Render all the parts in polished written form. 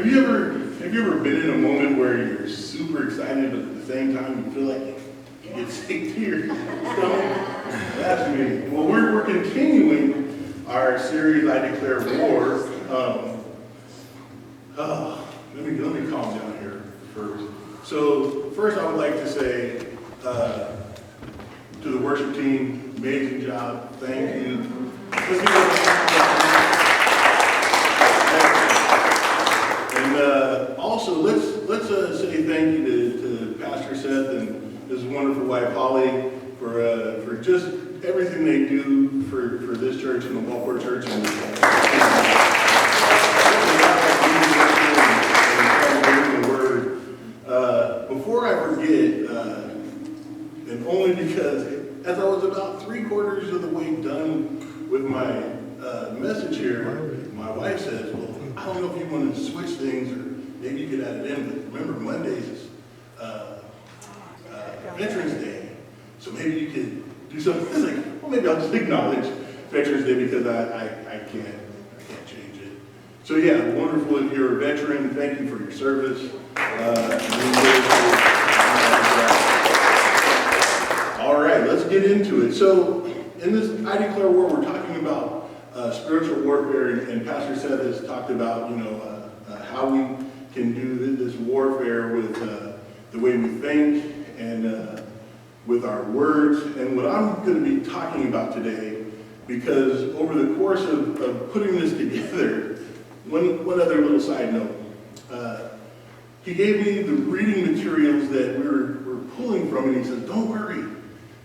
Have you ever been in a moment where you're super excited, but at the same time you feel like you get sick to your stomach? That's me. Well, we're continuing our series, I Declare War. Let me calm down here first. So first I would like to say to the worship team, amazing job, thank you. And also let's say thank you to Pastor Seth and his wonderful wife Holly for just everything they do for this church and the Newport church. And before I forget, and only because as I was about 3/4 of the way done with my message here, my wife says, well, I don't know if you want to switch things or maybe you could add it in, but remember Mondays is Veterans Day, so maybe you could do something. It's like, well, maybe I'll just acknowledge Veterans Day because I can't change it. So yeah, wonderful if you're a veteran. Thank you for your service. All right, let's get into it. So in this I Declare War, we're talking about spiritual warfare, and Pastor Seth has talked about how we can do this warfare with the way we think and with our words. And what I'm going to be talking about today, because over the course of putting this together, one other little side note. He gave me the reading materials that we're pulling from, and he says, don't worry,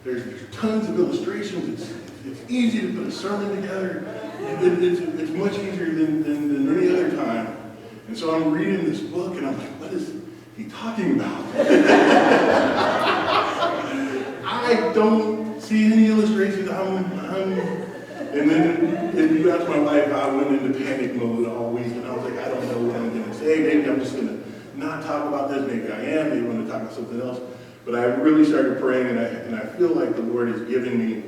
there's tons of illustrations. It's easy to put a sermon together. It's much easier than any other time. And so I'm reading this book, and I'm like, what is he talking about? I don't see any illustrations. And then if you ask my wife, I went into panic mode all week, and I was like, I don't know what I'm going to say. Maybe I'm just going to not talk about this. Maybe I am. Maybe I'm going to talk about something else. But I really started praying, and I feel like the Lord is giving me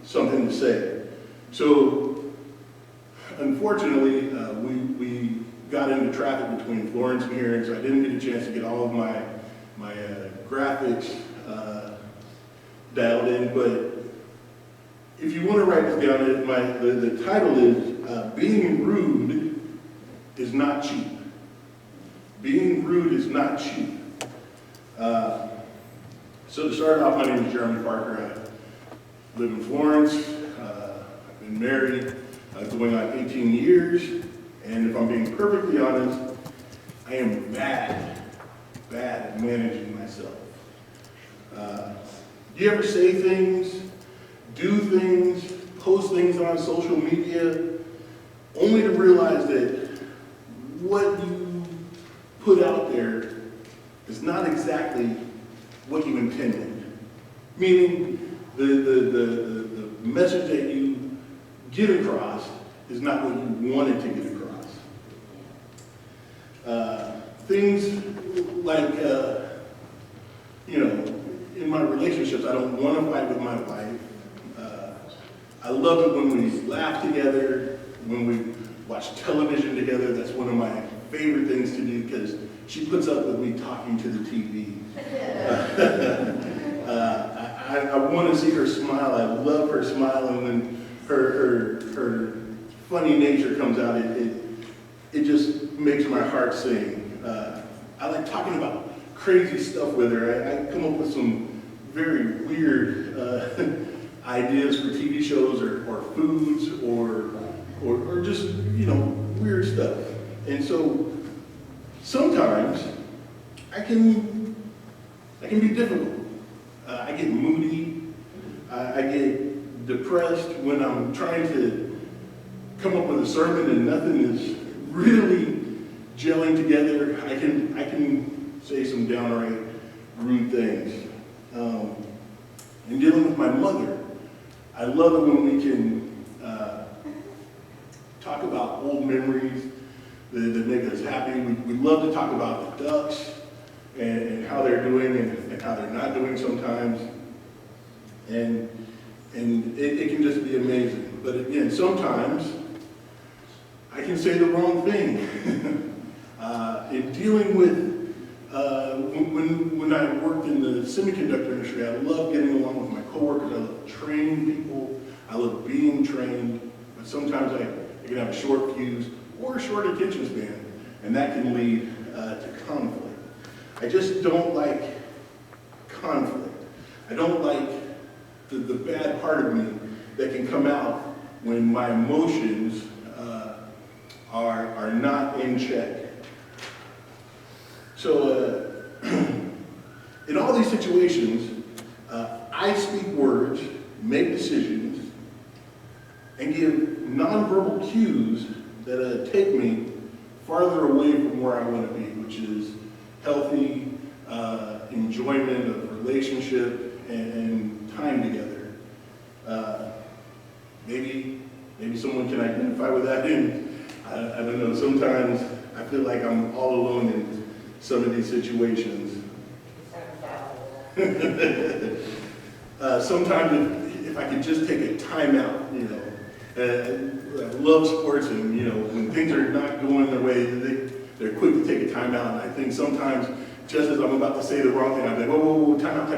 something to say. So, unfortunately, we got into traffic between Florence and here, and so I didn't get a chance to get all of my graphics dialed in. But if you want to write this down, the title is Being Rude is Not Cheap. Being rude is not cheap. So to start off, my name is Jeremy Parker. I live in Florence. I've been married going on 18 years. And if I'm being perfectly honest, I am bad at managing myself. Do you ever say things, do things, post things on social media, only to realize that what you put out there is not exactly what you intended? Meaning, the message that you get across is not what you wanted to get across. Things like, in my relationships, I don't want to fight with my wife. I love it when we laugh together, when we watch television together. That's one of my favorite things to do because she puts up with me talking to the TV. I want to see her smile. I love her smile, and when her funny nature comes out, it just makes my heart sing. I like talking about crazy stuff with her. I come up with some very weird ideas for TV shows or foods or just weird stuff. And so sometimes I can be difficult. I get moody. I get depressed when I'm trying to come up with a sermon and nothing is really gelling together. I can say some downright rude things. And dealing with my mother, I love it when we can talk about old memories that make us happy. We love to talk about the ducks and how they're doing and how they're not doing sometimes. And it can just be amazing. But again, sometimes I can say the wrong thing. In dealing with, when I worked in the semiconductor industry, I love getting along with my coworkers. I love training people. I love being trained. But sometimes I can have a short fuse or a short attention span, and that can lead to conflict. I just don't like conflict. I don't like the bad part of me that can come out when my emotions are not in check. So in all these situations, I speak words, make decisions, and give nonverbal cues that take me farther away from where I want to be, which is healthy enjoyment of relationship and time together. Maybe someone can identify with that. And I don't know, sometimes I feel like I'm all alone in some of these situations. Sometimes if I could just take a timeout, you know. I love sports, and you know, when things are not going their way, they're quick to take a timeout. And I think sometimes, just as I'm about to say the wrong thing, I'm like, whoa, time out.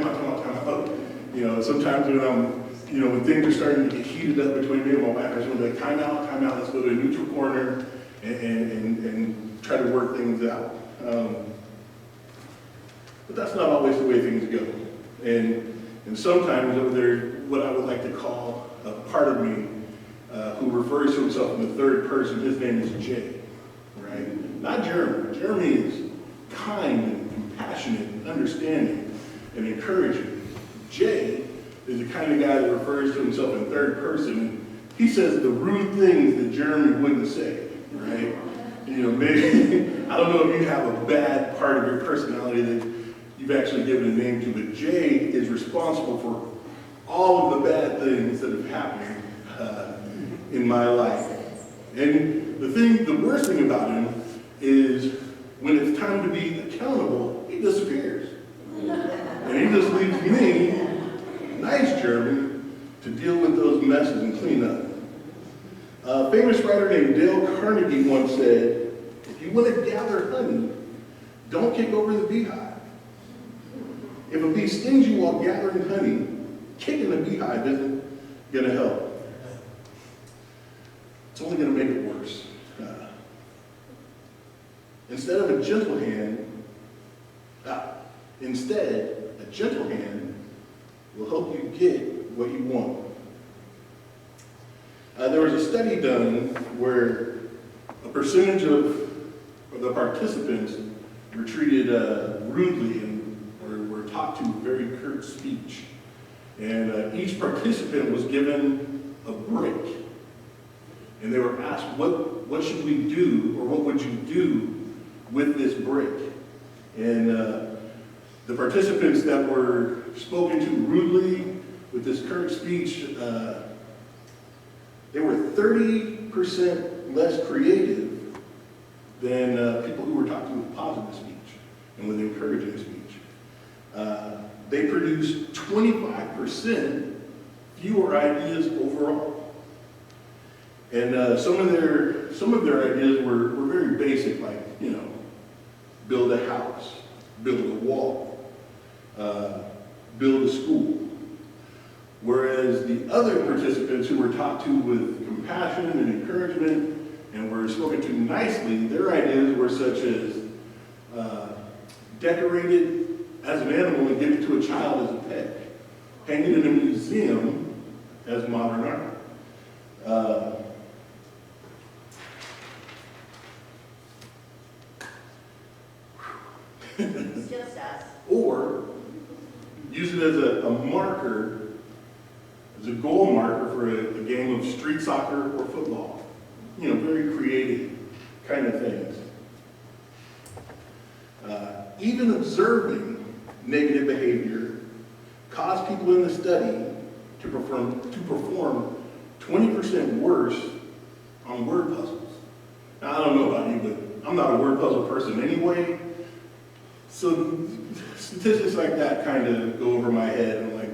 You know, sometimes when things are starting to get heated up between me and my wife, I just want to be like, time out, let's go to a neutral corner and try to work things out. But that's not always the way things go. And sometimes there's what I would like to call a part of me who refers to himself in the third person. His name is Jay, right? Not Jeremy. Jeremy is kind and compassionate and understanding and encouraging. Jay is the kind of guy that refers to himself in third person. He says the rude things that Jeremy wouldn't say, right? You know, maybe, I don't know if you have a bad part of your personality that you've actually given a name to, but Jay is responsible for all of the bad things that have happened in my life. And the worst thing about him is when it's time to be accountable, he disappears. And he just leaves me, nice Jeremy, to deal with those messes and clean up. A famous writer named Dale Carnegie once said, if you want to gather honey, don't kick over the beehive. If a bee stings you while gathering honey, kicking the beehive isn't going to help. It's only going to make it worse. Instead, a gentle hand will help you get what you want. There was a study done where a percentage of the participants were treated rudely and were taught to very curt speech. And each participant was given a break. And they were asked, what should we do, or what would you do with this break? And the participants that were spoken to rudely with this curt speech, they were 30% less creative than people who were taught to with positive speech and with encouraging speech. They produced 25% fewer ideas overall. And some of their ideas were very basic, like, you know, build a house, build a wall, build a school. Whereas the other participants who were taught to with compassion and encouragement and were spoken to nicely, their ideas were such as decorate it as an animal and give it to a child as a pet, hang it in a museum as modern art. It's just us. Or use it as a marker, as a goal marker for a game of street soccer or football. You know, very creative kind of things. Even observing negative behavior caused people in the study to perform 20% worse on word puzzles. Now, I don't know about you, but I'm not a word puzzle person anyway. So statistics like that kind of go over my head. I'm like,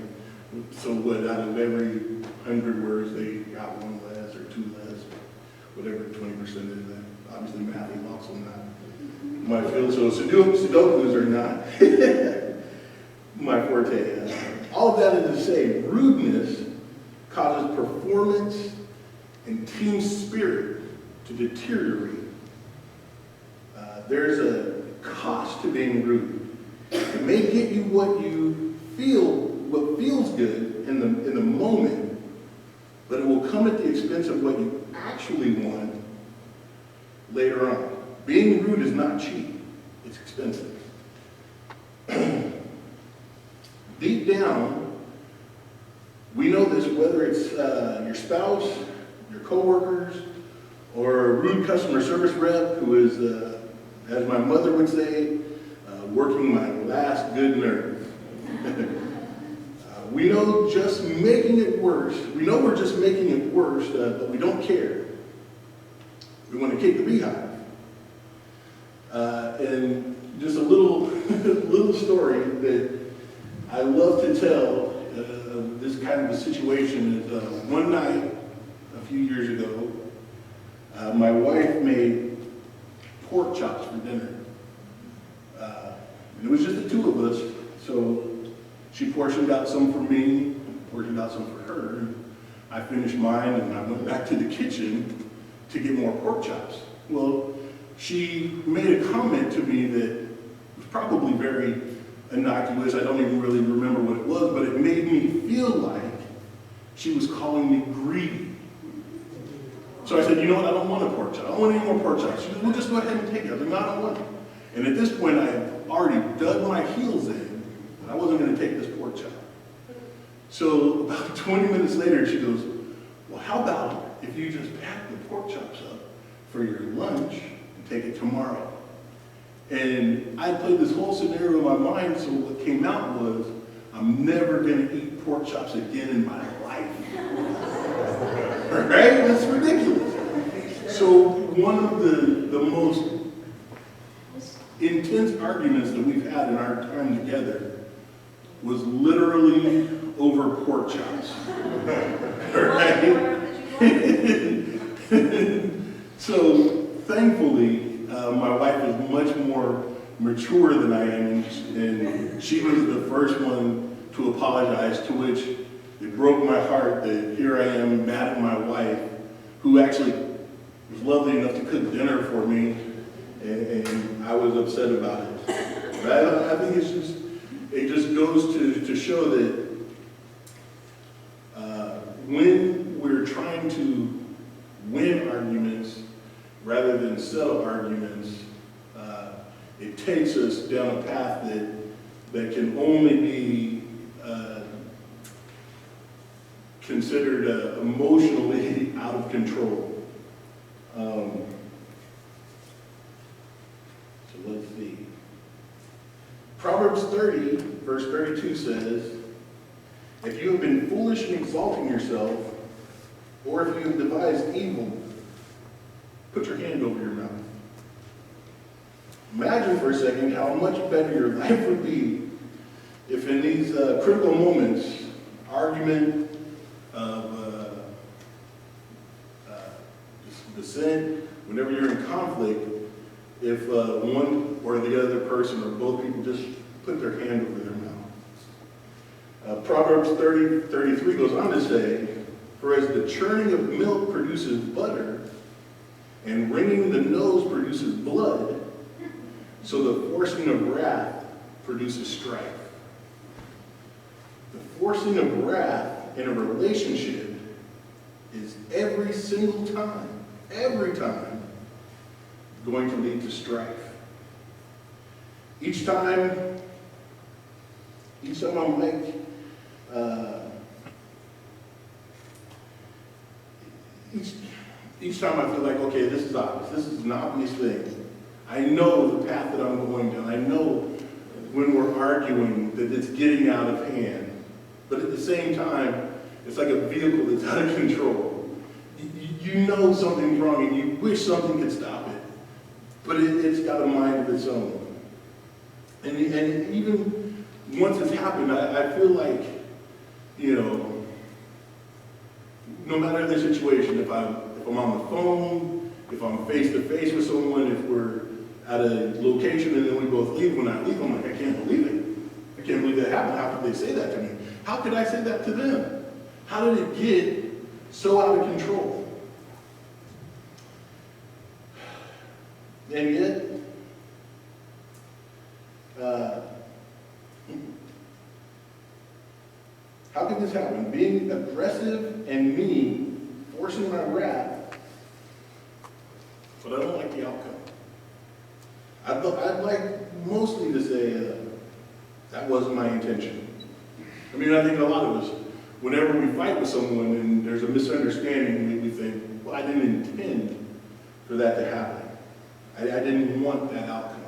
so what, out of every 100 words, they got one less or two less? whatever 20% is that. Obviously math is also not my field, so Sudokus are not my forte. All of that is to say, rudeness causes performance and team spirit to deteriorate. There's a cost to being rude. It may get you what feels good in the moment, but it will come at the expense of what you actually want later on. Being rude is not cheap, it's expensive. Deep down, we know this, whether it's your spouse, your coworkers, or a rude customer service rep who is, as my mother would say, working my last good nerve. We know just making it worse. We know we're just making it worse, but we don't care. We want to kick the beehive. And just a little story that I love to tell of this kind of a situation is one night a few years ago, my wife made pork chops for dinner. And it was just the two of us, so she portioned out some for me, portioned out some for her. I finished mine and I went back to the kitchen to get more pork chops. Well, she made a comment to me that was probably very innocuous. I don't even really remember what it was, but it made me feel like she was calling me greedy. So I said, you know what, I don't want a pork chop. I don't want any more pork chops. She said, well, just go ahead and take it. I was like, no, I don't want it. And at this point, I had already dug my heels in, and I wasn't going to take this pork chop. So about 20 minutes later, she goes, well, how about if you just pack the pork chops up for your lunch and take it tomorrow? And I played this whole scenario in my mind, so what came out was, I'm never going to eat pork chops again in my life. Right? That's ridiculous. So one of the most intense arguments that we've had in our time together was literally over pork chops. Right? So thankfully, my wife is much more mature than I am, and she was the first one to apologize, to which it broke my heart that here I am mad at my wife, who actually was lovely enough to cook dinner for me, and I was upset about it. But I think it just goes to show that when we're trying to win arguments rather than settle arguments, it takes us down a path that can only be considered emotionally out of control. So let's see. Proverbs 30, verse 32 says, if you have been foolish in exalting yourself, or if you have devised evil, put your hand over your mouth. Imagine for a second how much better your life would be if in these critical moments, argument, of dissent, whenever you're in conflict, if one or the other person or both people just put their hand over their mouth. Proverbs 30:33 goes on to say, for as the churning of milk produces butter, and wringing the nose produces blood, so the forcing of wrath produces strife. The forcing of wrath in a relationship is every time, going to lead to strife. Each time I'm like, each time I feel like, okay, this is obvious. This is an obvious thing. I know the path that I'm going down. I know when we're arguing that it's getting out of hand. But at the same time, it's like a vehicle that's out of control. You know something's wrong and you wish something could stop it. But it's got a mind of its own. And even once it's happened, I feel like, no matter the situation, if if I'm on the phone, if I'm face to face with someone, if we're at a location and then we both leave. When I leave, I'm like, I can't believe it. I can't believe that happened. How could they say that to me? How could I say that to them? How did it get so out of control? And yet, how could this happen? Being aggressive and mean, forcing my wrath, but I don't like the outcome. I'd like mostly to say that wasn't my intention. I mean, I think a lot of us, whenever we fight with someone and there's a misunderstanding, we think, well, I didn't intend for that to happen. I didn't want that outcome.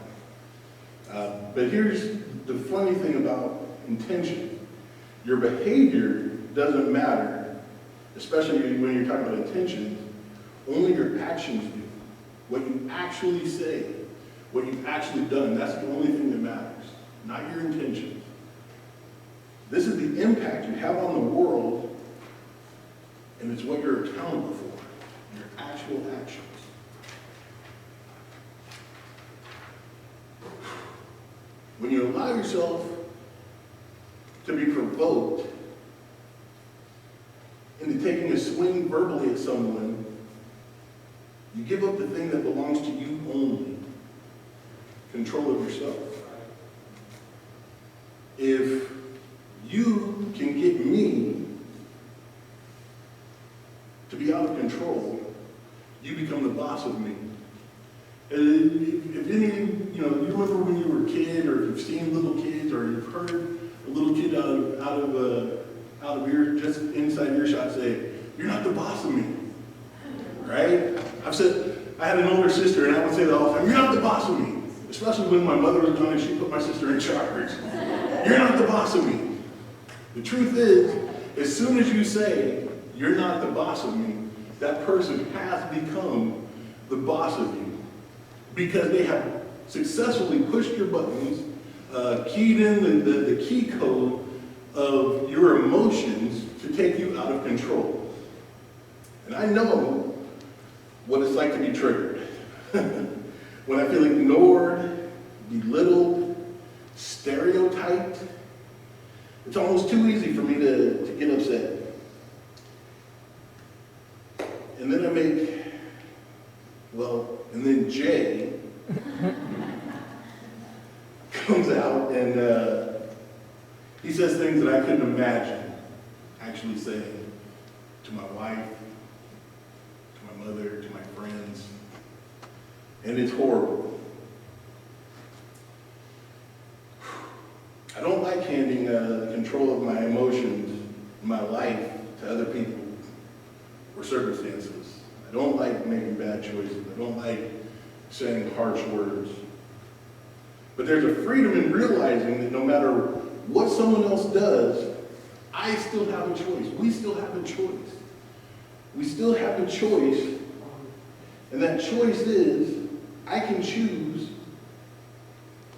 But here's the funny thing about intention. Your behavior doesn't matter, especially when you're talking about intentions. Only your actions do. What you actually say, what you've actually done, that's the only thing that matters, not your intentions. This is the impact you have on the world, and it's what you're accountable for, your actual actions. When you allow yourself to be provoked into taking a swing verbally at someone, you give up the thing that belongs to you only, control of yourself. If you can get me to be out of control, you become the boss of me. If any, you remember when you were a kid, or if you've seen little kids, or you've heard a little kid out of ear, just inside earshot say, "You're not the boss of me," right? I had an older sister, and I would say that all the time, "You're not the boss of me," especially when my mother was gone and she put my sister in charge. "You're not the boss of me." The truth is, as soon as you say, "You're not the boss of me," that person has become the boss of you, because they have successfully pushed your buttons, keyed in the key code of your emotions to take you out of control. And I know what it's like to be triggered. When I feel ignored, belittled, stereotyped, it's almost too easy for me to get upset. And then and then Jay comes out and he says things that I couldn't imagine actually saying to my wife, to my mother, to my friends. And it's horrible. I don't like handing control of my emotions, my life, to other people or circumstances. I don't like making bad choices. I don't like saying harsh words. But there's a freedom in realizing that no matter what someone else does, I still have a choice. We still have a choice. We still have a choice. And that choice is, I can choose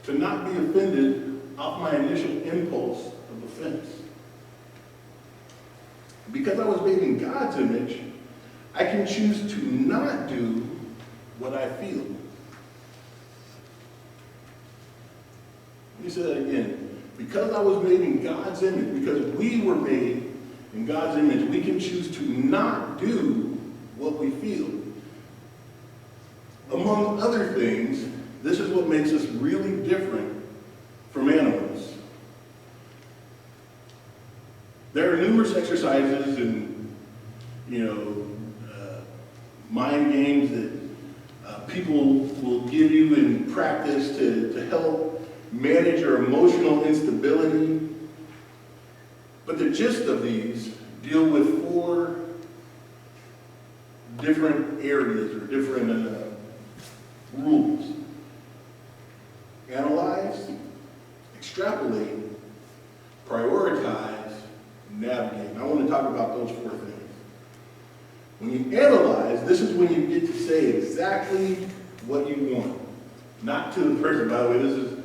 to not be offended off my initial impulse of offense. Because I was made in God's image, I can choose to not do what I feel. Let me say that again. Because I was made in God's image, because we were made in God's image, we can choose to not do what we feel. Among other things, this is what makes us really different from animals. There are numerous exercises and, mind games that people will give you in practice to help manage your emotional instability. But the gist of these deal with 4 different areas or different rules. Analyze, extrapolate, prioritize, navigate. And I want to talk about those 4 things. When you analyze, this is when you get to say exactly what you want. Not to the person, by the way, this is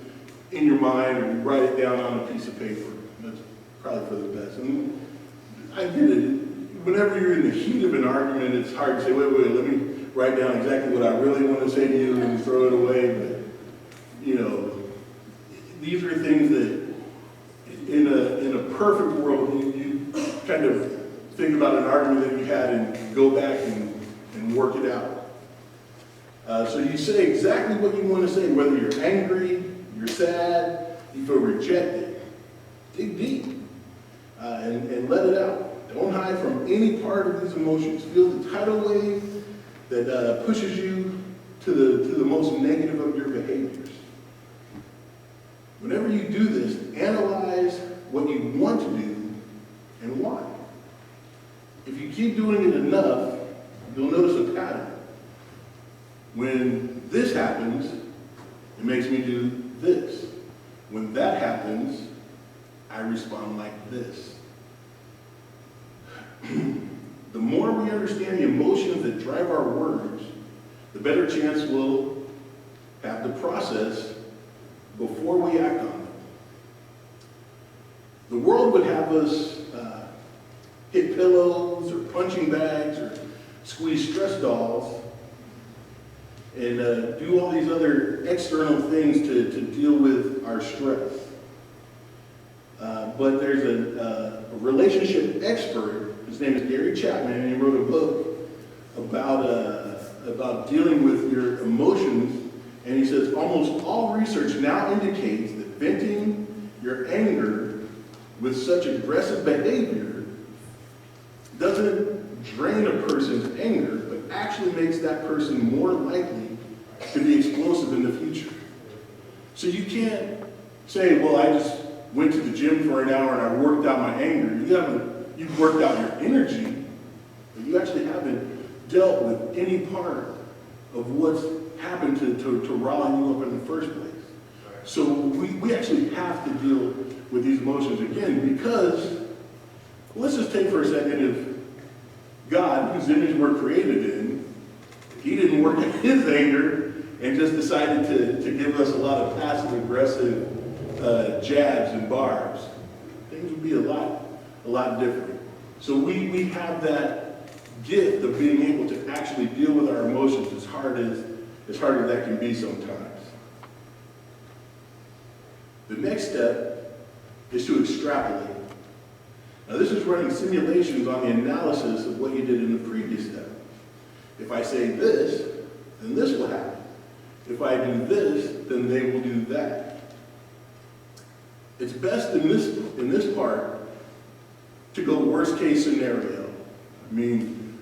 in your mind, or you write it down on a piece of paper. That's probably for the best. And I get it. whenever you're in the heat of an argument, it's hard to say, wait, let me write down exactly what I really want to say to you and throw it away. But, these are things that in a perfect world, you kind of think about an argument that you had and go back and work it out. So you say exactly what you want to say, whether you're angry, you're sad, you feel rejected. Dig deep and let it out. Don't hide from any part of these emotions. Feel the tidal wave that pushes you to the most negative of your behaviors. Whenever you do this, analyze what you want to do and why. If you keep doing it enough, you'll notice a pattern. When this happens, it makes me do this. When that happens, I respond like this. The more we understand the emotions that drive our words, the better chance we'll have to process before we act on them. The world would have us hit pillows or punching bags or squeeze stress dolls and do all these other external things to deal with our stress. But there's a relationship expert, his name is Gary Chapman, and he wrote a book about dealing with your emotions, and he says almost all research now indicates that venting your anger with such aggressive behavior doesn't drain a person's anger, but actually makes that person more likely to be explosive in the future. So you can't say, well, I just went to the gym for an hour and I worked out my anger. You've worked out your energy, but you actually haven't dealt with any part of what's happened to rile you up in the first place. So we actually have to deal with these emotions again, because let's just take for a second, if God, whose image we're created in, he didn't work at his anger and just decided to give us a lot of passive aggressive jabs and barbs, things would be a lot different. So we have that gift of being able to actually deal with our emotions as hard as that can be sometimes. The next step is to extrapolate. Now this is running simulations on the analysis of what you did in the previous step. If I say this, then this will happen. If I do this, then they will do that. It's best in this part to go worst case scenario. I mean,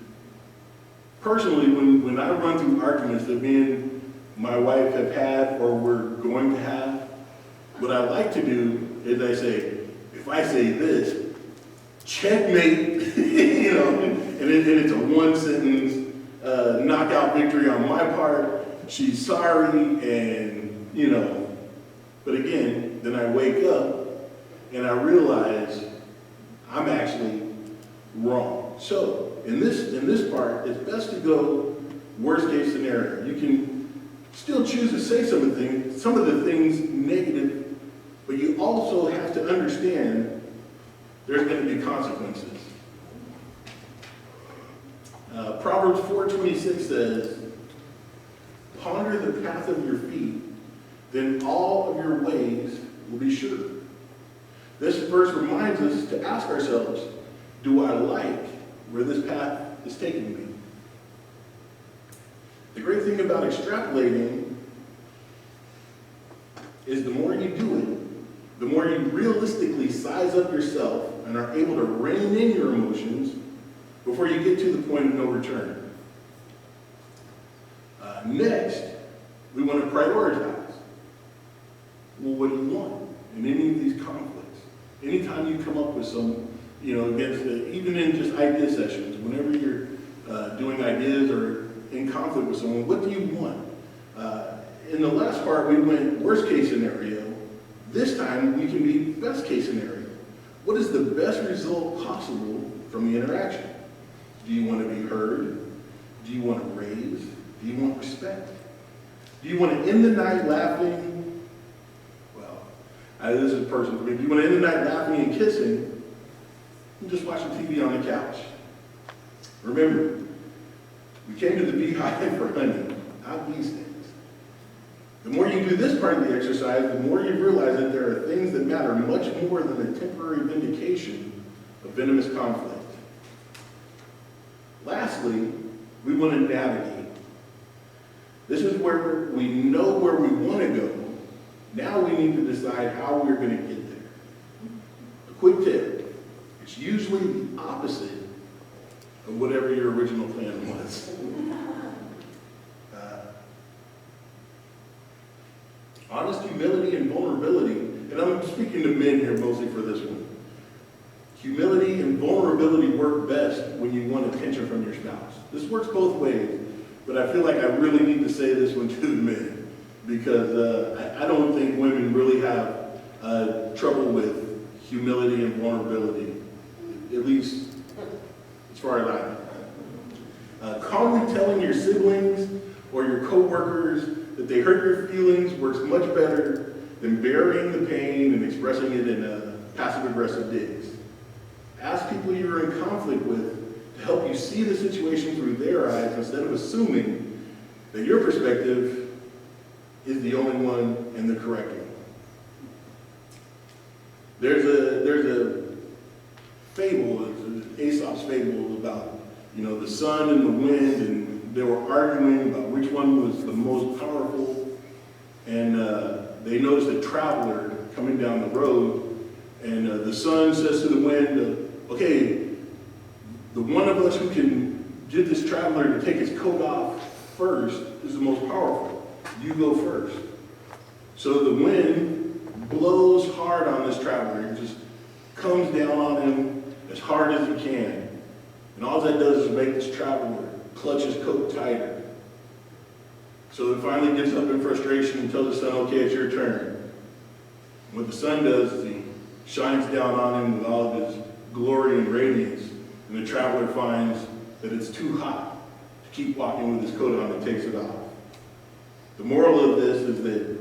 personally, when I run through arguments that me and my wife have had or we're going to have, what I like to do is I say, if I say this, checkmate, and it's a one sentence knockout victory on my part. She's sorry, and but again, then I wake up and I realize I'm actually wrong. So in this part, it's best to go worst case scenario. You can still choose to say some of the things negative, but you also have to understand there's going to be consequences. Proverbs 4:26 says, "Ponder the path of your feet, then all of your ways will be sure." This verse reminds us to ask ourselves, do I like where this path is taking me? The great thing about extrapolating is the more you do it, the more you realistically size up yourself and are able to rein in your emotions before you get to the point of no return. Next, we want to prioritize. Well, what do you want in any of these conflicts? Anytime you come up with some, even in just idea sessions, whenever you're doing ideas or in conflict with someone, what do you want? In the last part, we went worst case scenario. This time, we can be best case scenario. What is the best result possible from the interaction? Do you want to be heard? Do you want to raise? Do you want respect? Do you want to end the night laughing? Well, this is personal for me. Do you want to end the night laughing and kissing and just watching TV on the couch? Remember, we came to the beehive for honey, not bee stings. The more you do this part of the exercise, the more you realize that there are things that matter much more than the temporary vindication of venomous conflict. Lastly, we want to navigate. This is where we know where we want to go. Now we need to decide how we're going to get there. A quick tip, it's usually the opposite of whatever your original plan was. Honest humility and vulnerability, and I'm speaking to men here mostly for this one. Humility and vulnerability work best when you want attention from your spouse. This works both ways, but I feel like I really need to say this one to the men, because I don't think women really have trouble with humility and vulnerability, at least as far as I know. Calmly telling your siblings or your coworkers that they hurt your feelings works much better than burying the pain and expressing it in passive-aggressive digs. Ask people you're in conflict with to help you see the situation through their eyes instead of assuming that your perspective is the only one and the correct one. There's a fable, Aesop's fable about, the sun and the wind, and they were arguing about which one was the most powerful, and they noticed a traveler coming down the road, and the sun says to the wind, okay, the one of us who can get this traveler to take his coat off first is the most powerful. You go first. So the wind blows hard on this traveler. It just comes down on him as hard as it can. And all that does is make this traveler clutch his coat tighter. So it finally gets up in frustration and tells the sun, okay, it's your turn. And what the sun does is he shines down on him with all of his glory and radiance, and the traveler finds that it's too hot to keep walking with his coat on and takes it off. The moral of this is that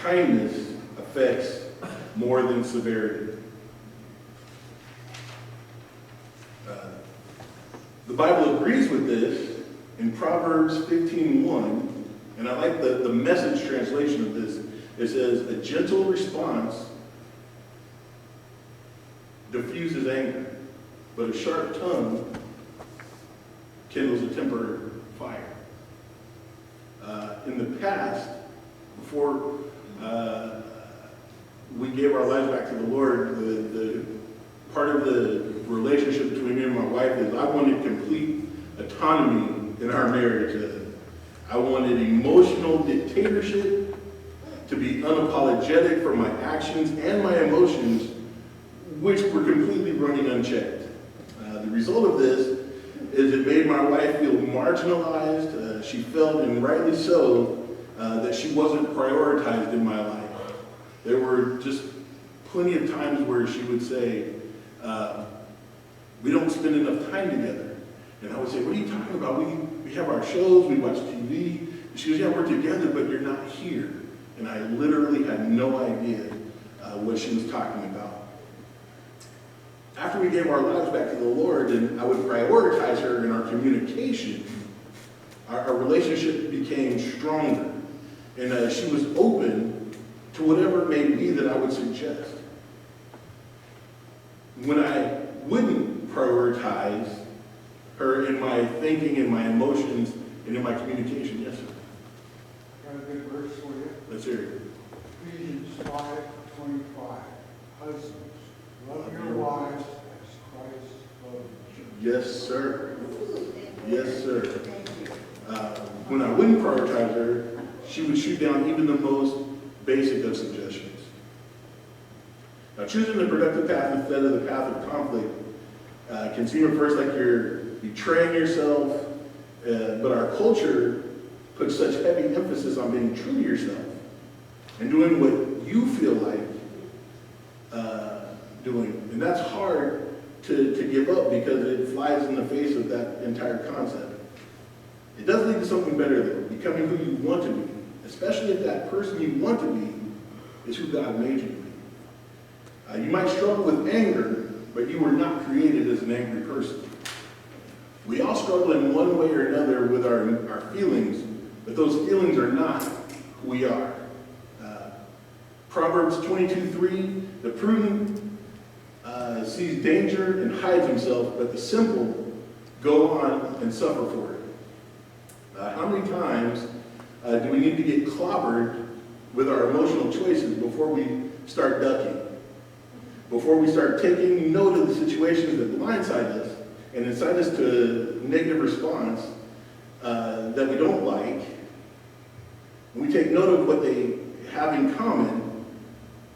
kindness affects more than severity. The Bible agrees with this in Proverbs 15:1, and I like the Message translation of this. It says, a gentle response diffuses anger, but a sharp tongue kindles a temper fire. In the past, before we gave our lives back to the Lord, the part of the relationship between me and my wife is I wanted complete autonomy in our marriage. I wanted emotional dictatorship, to be unapologetic for my actions and my emotions, which were completely running unchecked. The result of this is it made my wife feel marginalized. She felt, and rightly so, that she wasn't prioritized in my life. There were just plenty of times where she would say, we don't spend enough time together. And I would say, what are you talking about? We have our shows, we watch TV. And she goes, yeah, we're together, but you're not here. And I literally had no idea what she was talking about. After we gave our lives back to the Lord, and I would prioritize her in our communication, our relationship became stronger. And she was open to whatever it may be that I would suggest. When I wouldn't prioritize her in my thinking and my emotions and in my communication, yes, sir. Got a good verse for you. Let's hear it. Ephesians 5:25. Husbands, love your wives as Christ loved the church. Yes, sir. Yes, sir. When I wouldn't prioritize her, she would shoot down even the most basic of suggestions. Now, choosing the productive path instead of the path of conflict can seem at first like you're betraying yourself, but our culture puts such heavy emphasis on being true to yourself and doing what you feel like doing. And that's hard to give up because it flies in the face of that entire concept. It does lead to something better, though, becoming who you want to be, especially if that person you want to be is who God made you to be. You might struggle with anger, but you were not created as an angry person. We all struggle in one way or another with our feelings, but those feelings are not who we are. Proverbs 22:3, the prudent sees danger and hides himself, but the simple go on and suffer for it. How many times do we need to get clobbered with our emotional choices before we start ducking? Before we start taking note of the situations that blindside us and incite us to a negative response that we don't like, and we take note of what they have in common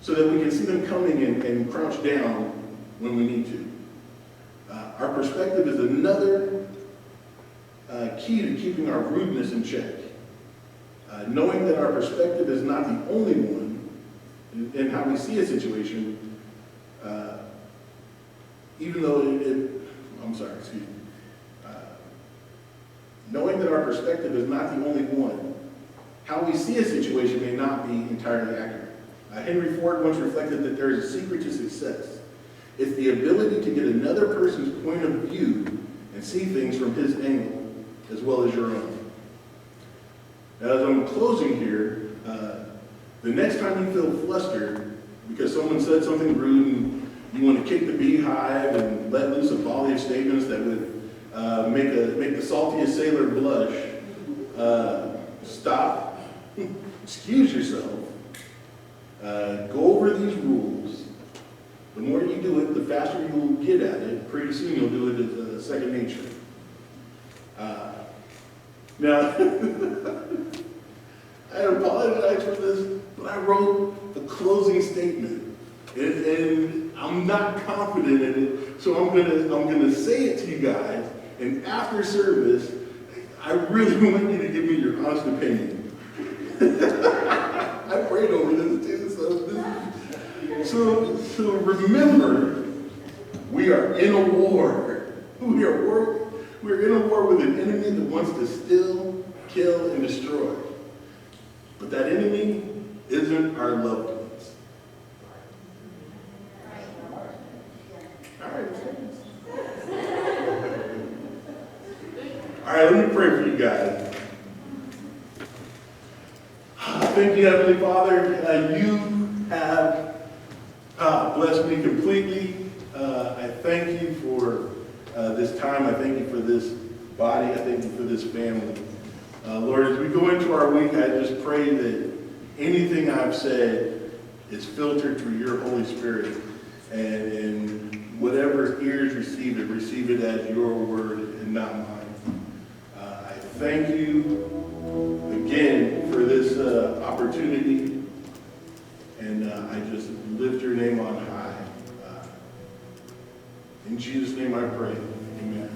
so that we can see them coming and crouch down when we need to. Our perspective is another key to keeping our rudeness in check. Knowing that our perspective is not the only one in how we see a situation, even though knowing that our perspective is not the only one, how we see a situation may not be entirely accurate. Henry Ford once reflected that there is a secret to success. It's the ability to get another person's point of view and see things from his angle as well as your own. Now, as I'm closing here, the next time you feel flustered because someone said something rude and you want to kick the beehive and let loose a volley of statements that would make the saltiest sailor blush, stop, excuse yourself, go over these rules. The more you do it, the faster you will get at it. Pretty soon you'll do it as second nature. Now, I apologize for this, but I wrote a closing statement, and I'm not confident in it, so I'm gonna say it to you guys. And after service, I really want you to give me your honest opinion. I prayed over this too, so remember, we are in a war. We're in a war with an enemy that wants to steal, kill, and destroy. But that enemy isn't our loved ones. All right, let me pray for you guys. Thank you, Heavenly Father. You have blessed me completely. I thank you for this time. I thank you for this body. I thank you for this family. Lord, as we go into our week, I just pray that anything I've said is filtered through your Holy Spirit. And whatever ears receive it as your word and not mine. I thank you again for this opportunity. And I just lift your name on high. In Jesus' name I pray. Amen.